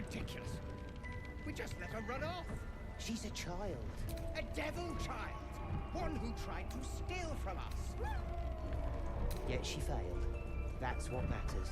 ridiculous. We just let her run off. She's a child. A devil child. One who tried to steal from us. Yet she failed. That's what matters.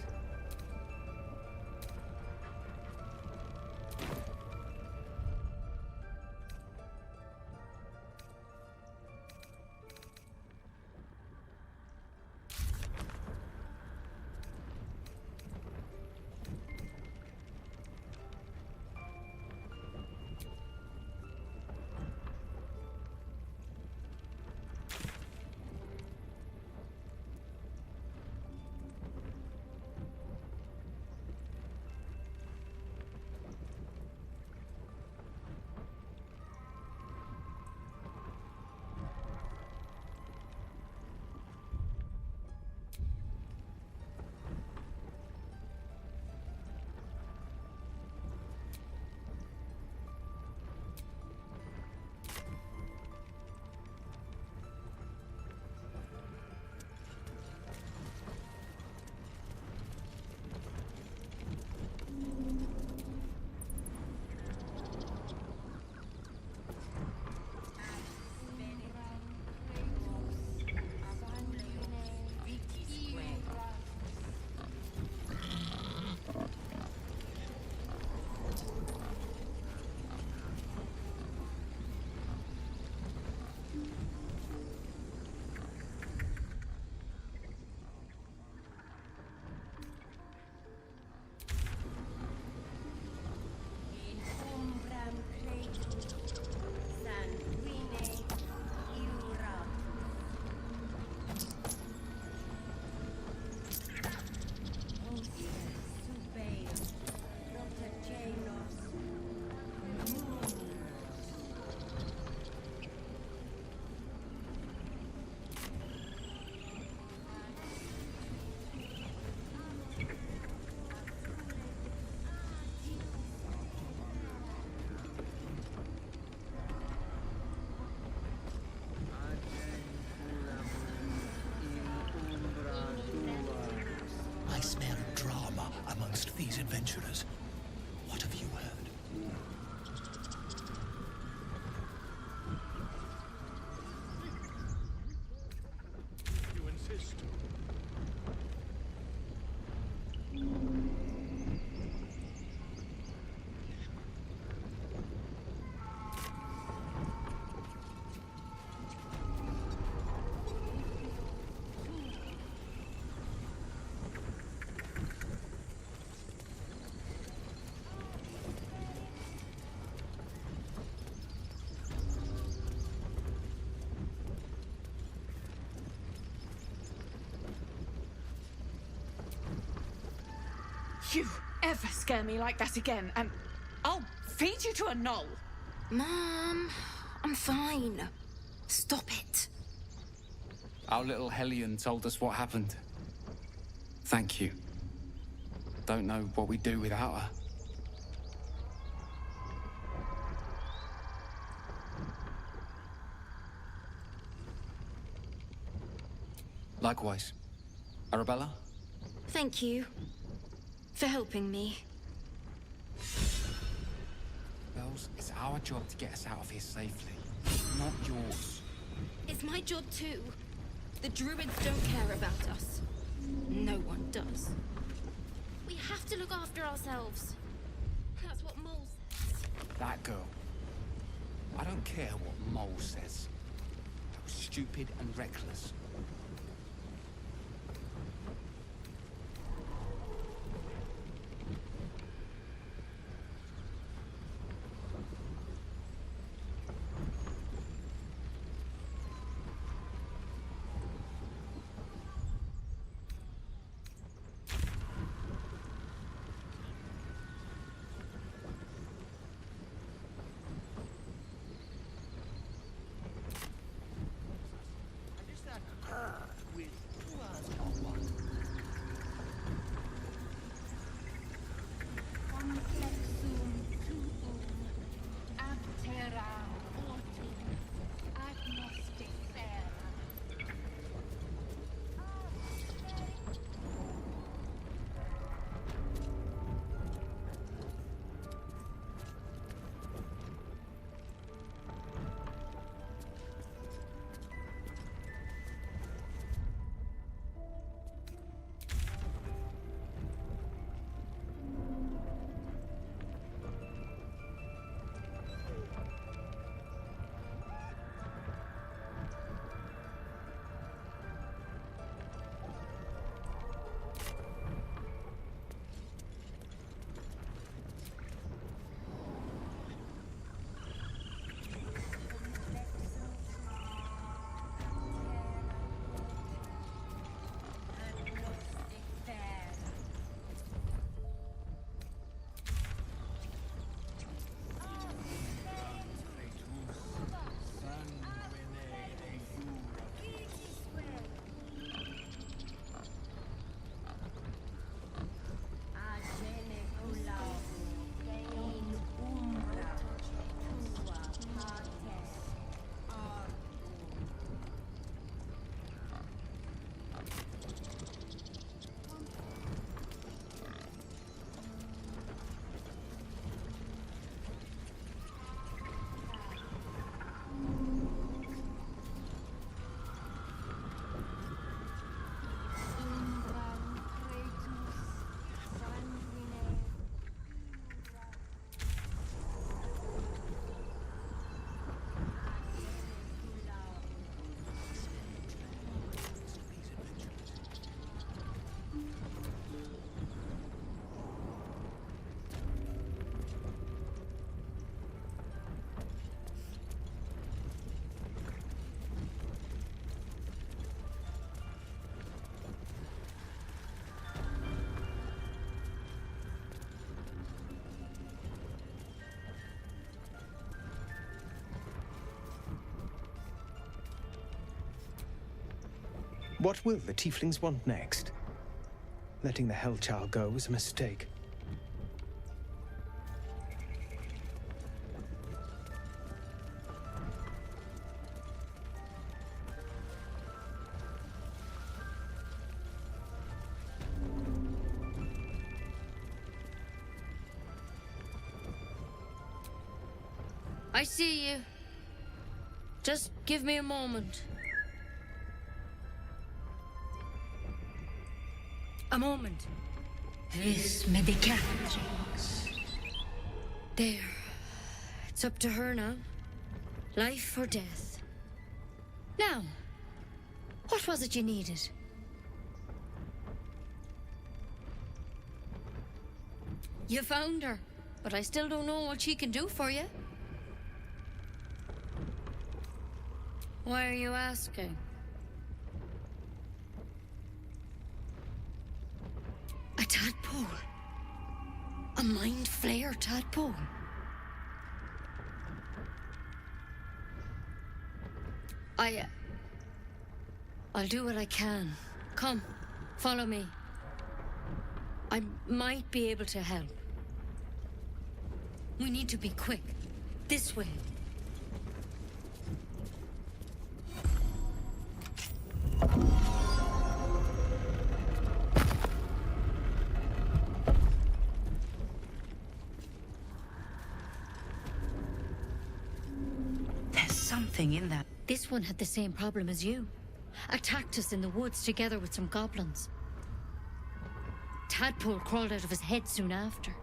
These adventurers. What have you heard? You insist. You ever scare me like that again, and I'll feed you to a knoll. Mom, I'm fine. Stop it. Our little Heilerin told us what happened. Thank you. Don't know what we'd do without her. Likewise. Arabella? Thank you for helping me. Bells, it's our job to get us out of here safely, not yours. It's my job too. The Druids don't care about us. No one does. We have to look after ourselves. That's what Mole says. That girl. I don't care what Mole says. That was stupid and reckless. What will the tieflings want next? Letting the Hellchild go was a mistake. I see you. Just give me a moment. A moment. Vis medicatrix. There. It's up to her now. Life or death. Now, what was it you needed? You found her, but I still don't know what she can do for you. Why are you asking? A tadpole? A mind flayer tadpole? I'll do what I can. Come, follow me. I might be able to help. We need to be quick. This way. There's something in that. This one had the same problem as you. Attacked us in the woods together with some goblins. Tadpole crawled out of his head soon after.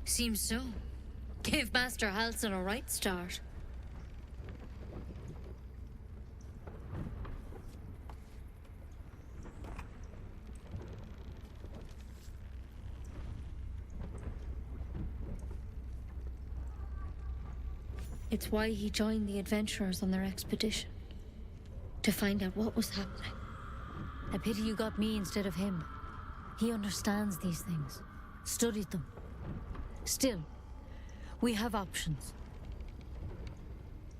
Seems so. Gave Master Halsin a right start. It's why he joined the adventurers on their expedition. To find out what was happening. A pity you got me instead of him. He understands these things. Studied them. Still, we have options.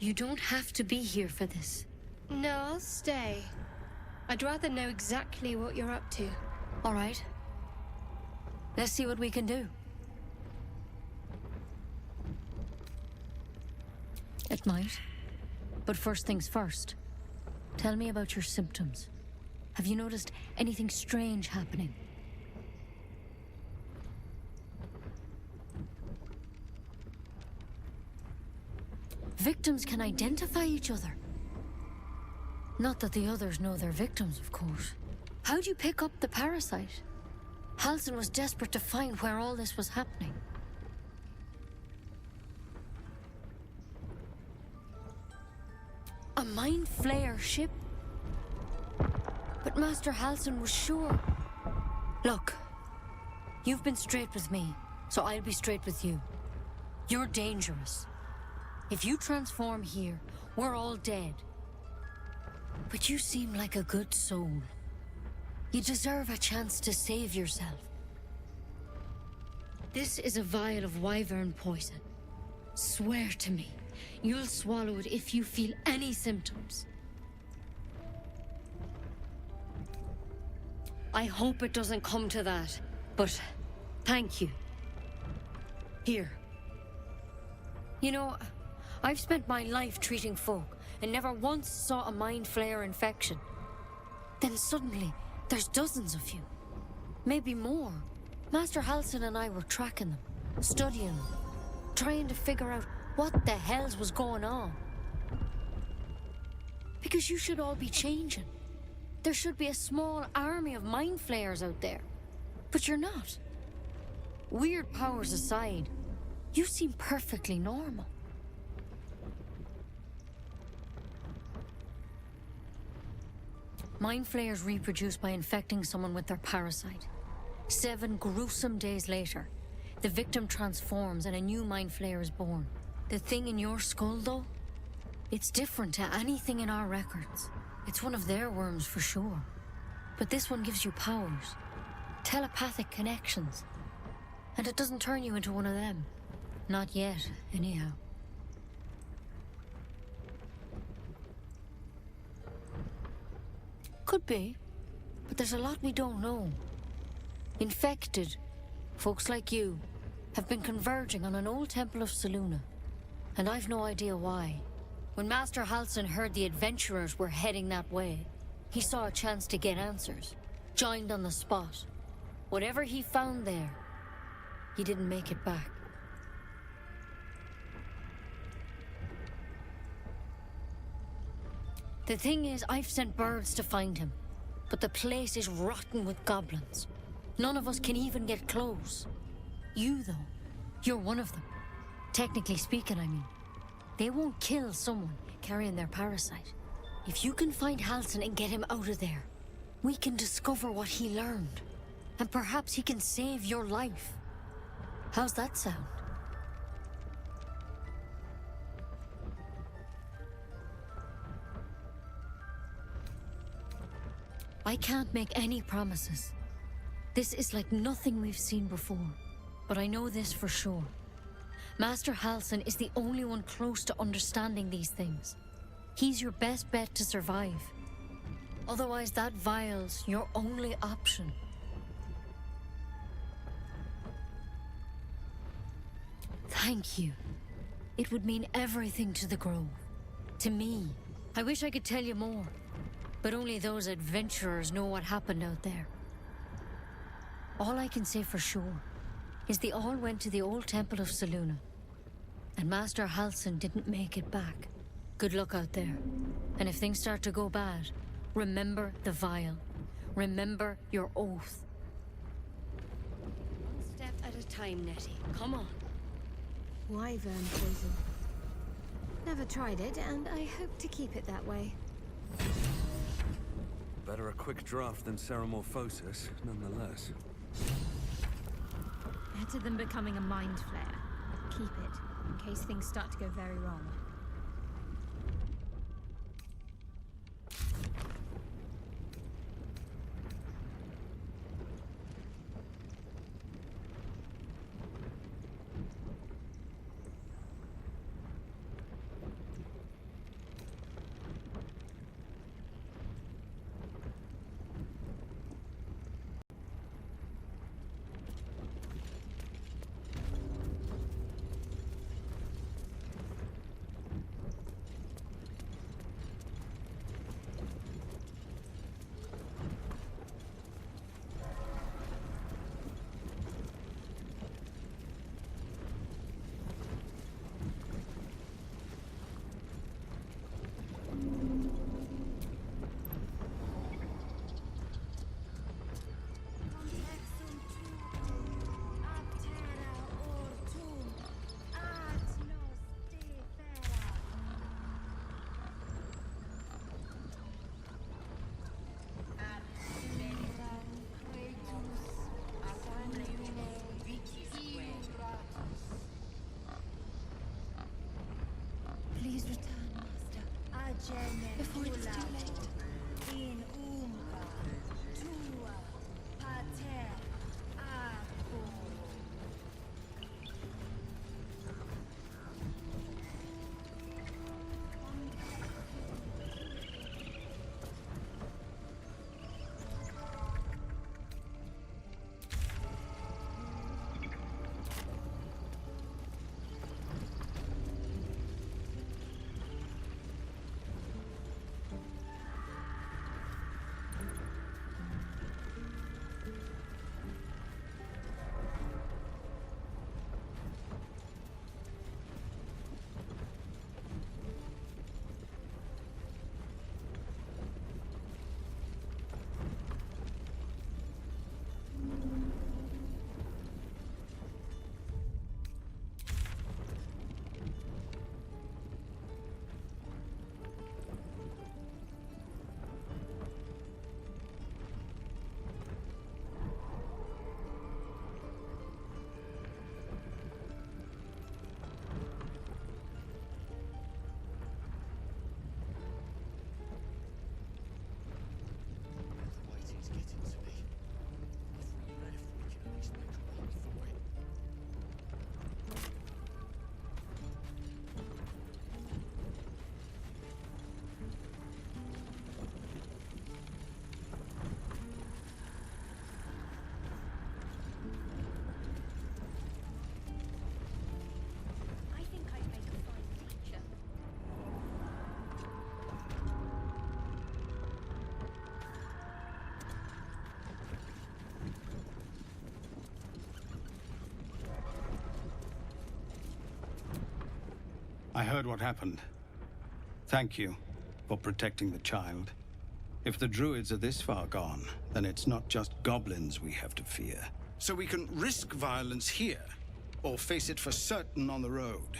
You don't have to be here for this. No, I'll stay. I'd rather know exactly what you're up to. All right. Let's see what we can do. It might. But first things first. Tell me about your symptoms. Have you noticed anything strange happening? Victims can identify each other. Not that the others know they're victims, of course. How'd you pick up the parasite? Halsin was desperate to find where all this was happening. A mind flayer ship? But Master Halsin was sure. Look, you've been straight with me, so I'll be straight with you. You're dangerous. If you transform here, we're all dead. But you seem like a good soul. You deserve a chance to save yourself. This is a vial of wyvern poison. Swear to me, you'll swallow it if you feel any symptoms. I hope it doesn't come to that, but thank you. Here. You know, I've spent my life treating folk and never once saw a mind flayer infection. Then suddenly, there's dozens of you. Maybe more. Master Halsin and I were tracking them, studying them, trying to figure out what the hells was going on. Because you should all be changing. There should be a small army of mind flayers out there. But you're not. Weird powers aside, you seem perfectly normal. Mind flayers reproduce by infecting someone with their parasite. 7 gruesome days later, the victim transforms and a new mind flayer is born. The thing in your skull, though, it's different to anything in our records. It's one of their worms for sure. But this one gives you powers. Telepathic connections. And it doesn't turn you into one of them. Not yet, anyhow. Could be, but there's a lot we don't know. Infected, folks like you, have been converging on an old temple of Selûne, and I've no idea why. When Master Halsin heard the adventurers were heading that way, he saw a chance to get answers, joined on the spot. Whatever he found there, he didn't make it back. The thing is, I've sent birds to find him, but the place is rotten with goblins. None of us can even get close. You, though, you're one of them. Technically speaking, I mean. They won't kill someone carrying their parasite. If you can find Halsin and get him out of there, we can discover what he learned. And perhaps he can save your life. How's that sound? I can't make any promises. This is like nothing we've seen before. But I know this for sure. Master Halsin is the only one close to understanding these things. He's your best bet to survive. Otherwise, that vial's your only option. Thank you. It would mean everything to the Grove. To me. I wish I could tell you more. But only those adventurers know what happened out there. All I can say for sure is they all went to the old temple of Selûne. And Master Halsin didn't make it back. Good luck out there. And if things start to go bad, remember the vial. Remember your oath. One step at a time, Nettie. Come on. Wyvern poison. Never tried it, and I hope to keep it that way. Better a quick draft than Ceramorphosis, nonetheless. Better than becoming a mind flayer. Keep it, in case things start to go very wrong. I heard what happened. Thank you for protecting the child. If the Druids are this far gone, then it's not just goblins we have to fear. So we can risk violence here, or face it for certain on the road.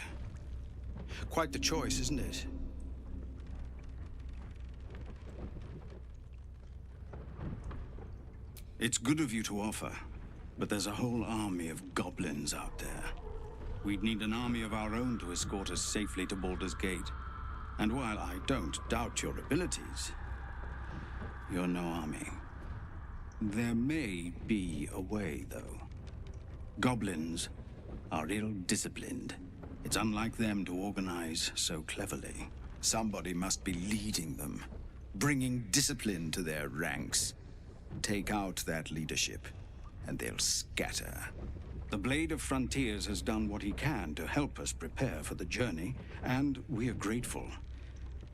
Quite the choice, isn't it? It's good of you to offer, but there's a whole army of goblins out there. We'd need an army of our own to escort us safely to Baldur's Gate. And while I don't doubt your abilities, you're no army. There may be a way, though. Goblins are ill-disciplined. It's unlike them to organize so cleverly. Somebody must be leading them, bringing discipline to their ranks. Take out that leadership, and they'll scatter. The Blade of Frontiers has done what he can to help us prepare for the journey, and we are grateful.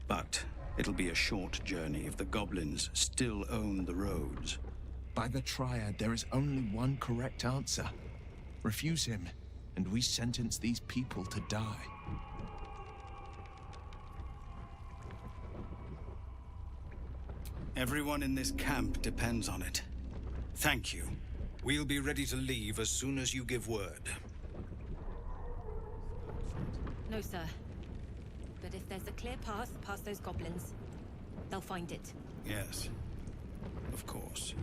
But it'll be a short journey if the goblins still own the roads. By the Triad, there is only one correct answer. Refuse him, and we sentence these people to die. Everyone in this camp depends on it. Thank you. We'll be ready to leave as soon as you give word. No, sir. But if there's a clear path past those goblins, they'll find it. Yes, of course.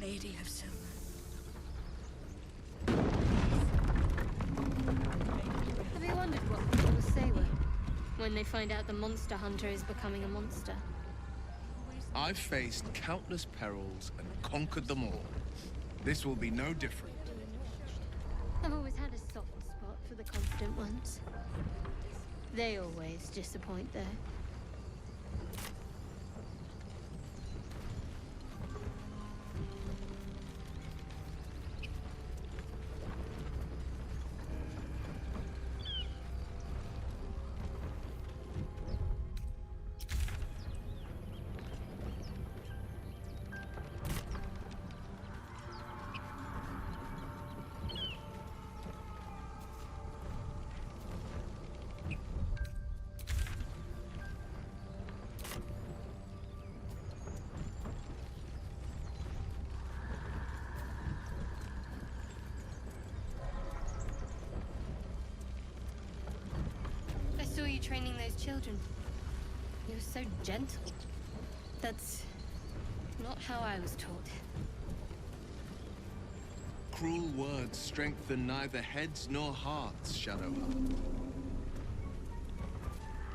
Lady of Silver. Have you wondered what people will say when they find out the monster hunter is becoming a monster? I've faced countless perils and conquered them all. This will be no different. I've always had a soft spot for the confident ones. They always disappoint, though. training those children. He was so gentle. That's not how I was taught. Cruel words strengthen neither heads nor hearts, Shadowheart.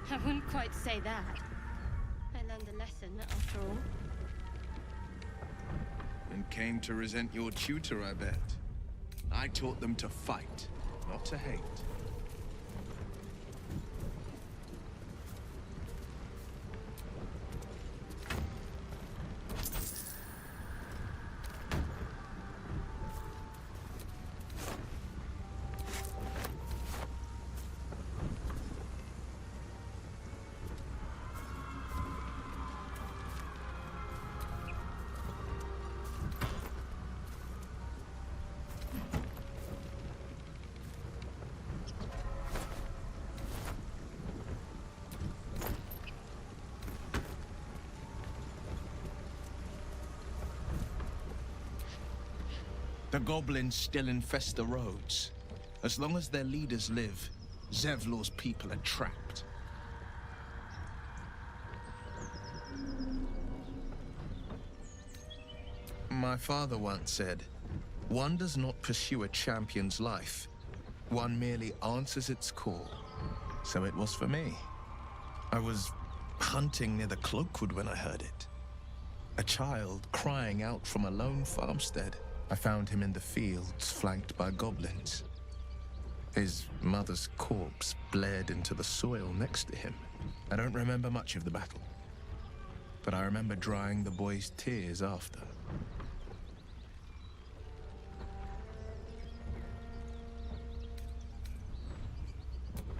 I wouldn't quite say that. I learned a lesson, after all. And came to resent your tutor, I bet. I taught them to fight, not to hate. The goblins still infest the roads. As long as their leaders live, Zevlor's people are trapped. My father once said, "One does not pursue a champion's life. One merely answers its call." So it was for me. I was hunting near the Cloakwood when I heard it. A child crying out from a lone farmstead. I found him in the fields, flanked by goblins. His mother's corpse bled into the soil next to him. I don't remember much of the battle, but I remember drying the boy's tears after.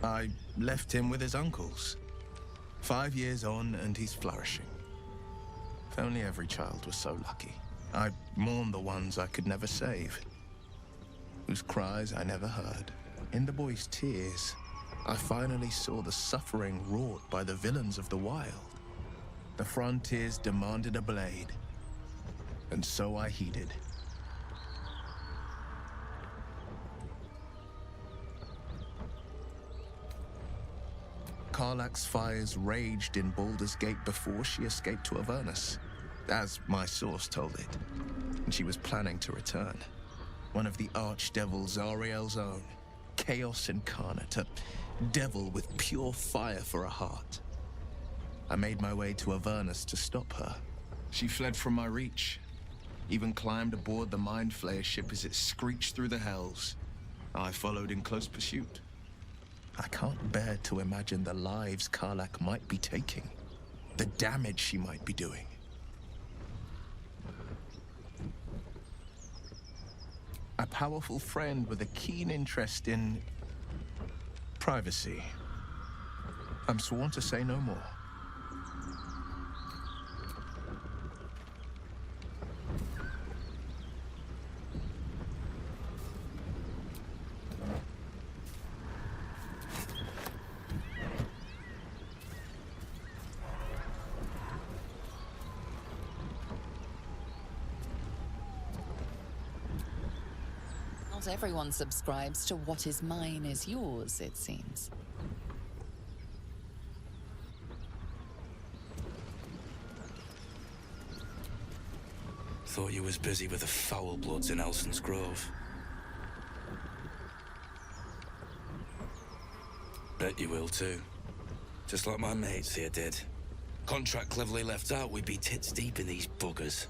I left him with his uncles. 5 years on, and he's flourishing. If only every child was so lucky. I mourn the ones I could never save, whose cries I never heard. In the boy's tears, I finally saw the suffering wrought by the villains of the wild. The frontiers demanded a blade, and so I heeded. Karlach's fires raged in Baldur's Gate before she escaped to Avernus, as my source told it, and she was planning to return. One of the archdevils Zariel's own, chaos incarnate, a devil with pure fire for a heart. I made my way to Avernus to stop her. She fled from my reach, even climbed aboard the Mind Flayer ship as it screeched through the hells. I followed in close pursuit. I can't bear to imagine the lives Karlach might be taking, the damage she might be doing. A powerful friend with a keen interest in privacy. I'm sworn to say no more. Not everyone subscribes to what is mine is yours, it seems. Thought you was busy with the foul bloods in Halsin's Grove. Bet you will too. Just like my mates here did. Contract cleverly left out, we'd be tits deep in these buggers.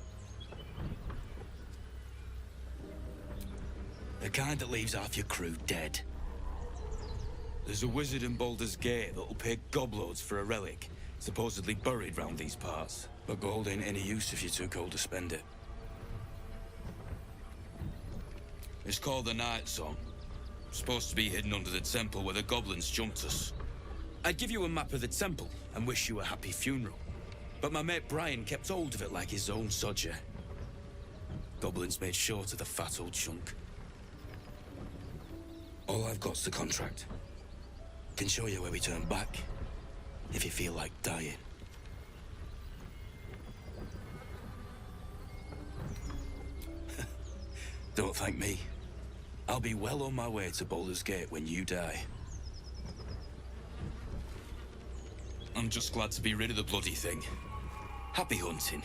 The kind that leaves half your crew dead. There's a wizard in Baldur's Gate that'll pay gobloads for a relic, supposedly buried round these parts. But gold ain't any use if you're too cold to spend it. It's called the Night Song. Supposed to be hidden under the temple where the goblins jumped us. I'd give you a map of the temple and wish you a happy funeral. But my mate Brian kept hold of it like his own sodger. Goblins made short of the fat old chunk. All I've got's the contract. Can show you where we turn back, if you feel like dying. Don't thank me. I'll be well on my way to Baldur's Gate when you die. I'm just glad to be rid of the bloody thing. Happy hunting.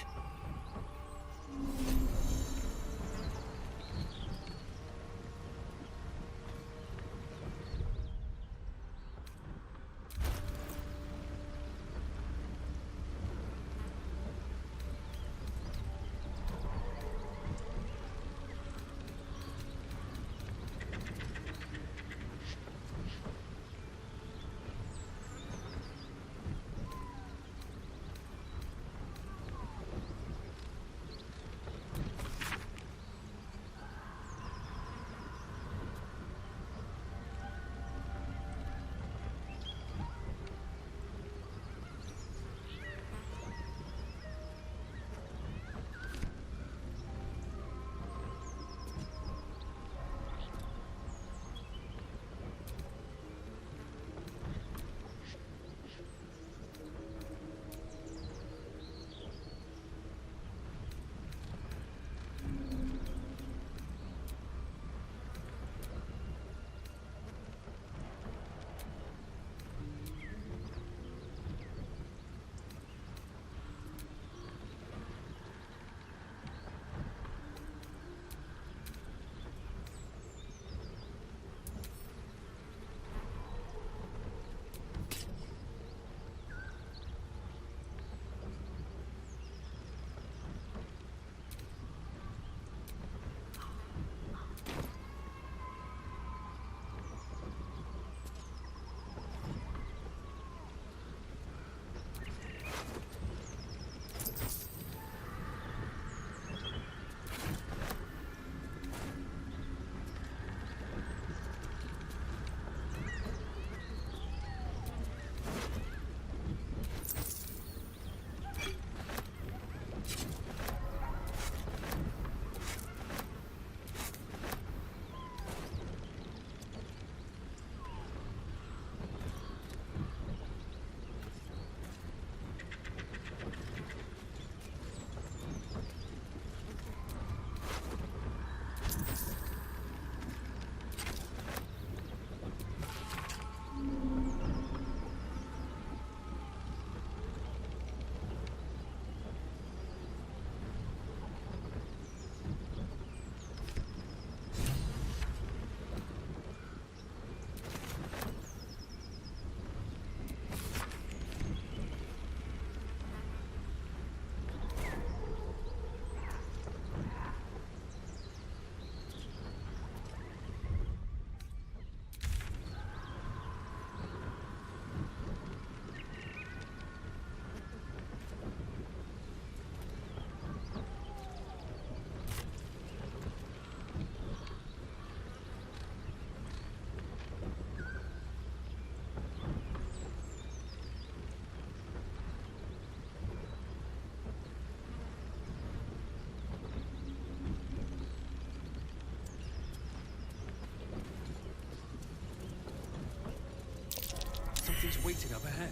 Something's waiting up ahead.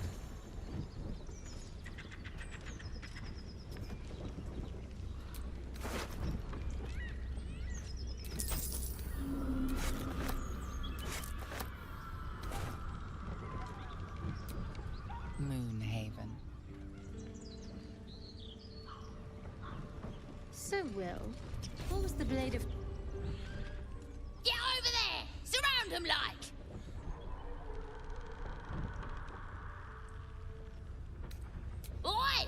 Moonhaven. So, Will, what was the blade of... Get over there! Surround him like! Oi!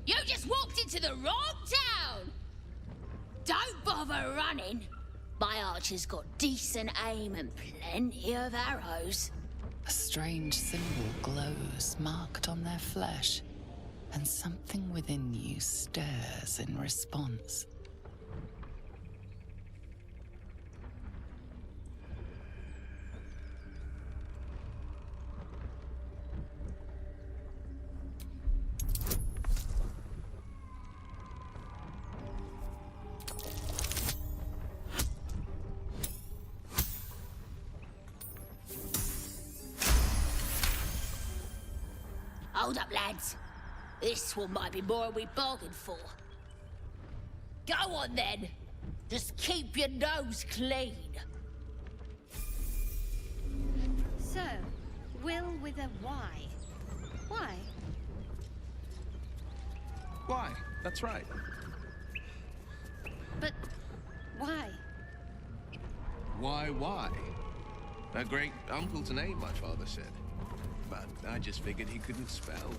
You just walked into the wrong town! Don't bother running. My archer's got decent aim and plenty of arrows. A strange symbol glows, marked on their flesh, and something within you stirs in response. Hold up, lads. This one might be more than we bargained for. Go on, then. Just keep your nose clean. So, Will with a Y. Why? Why? That's right. But why? Why? A great uncle to name, my father said. But I just figured he couldn't spell.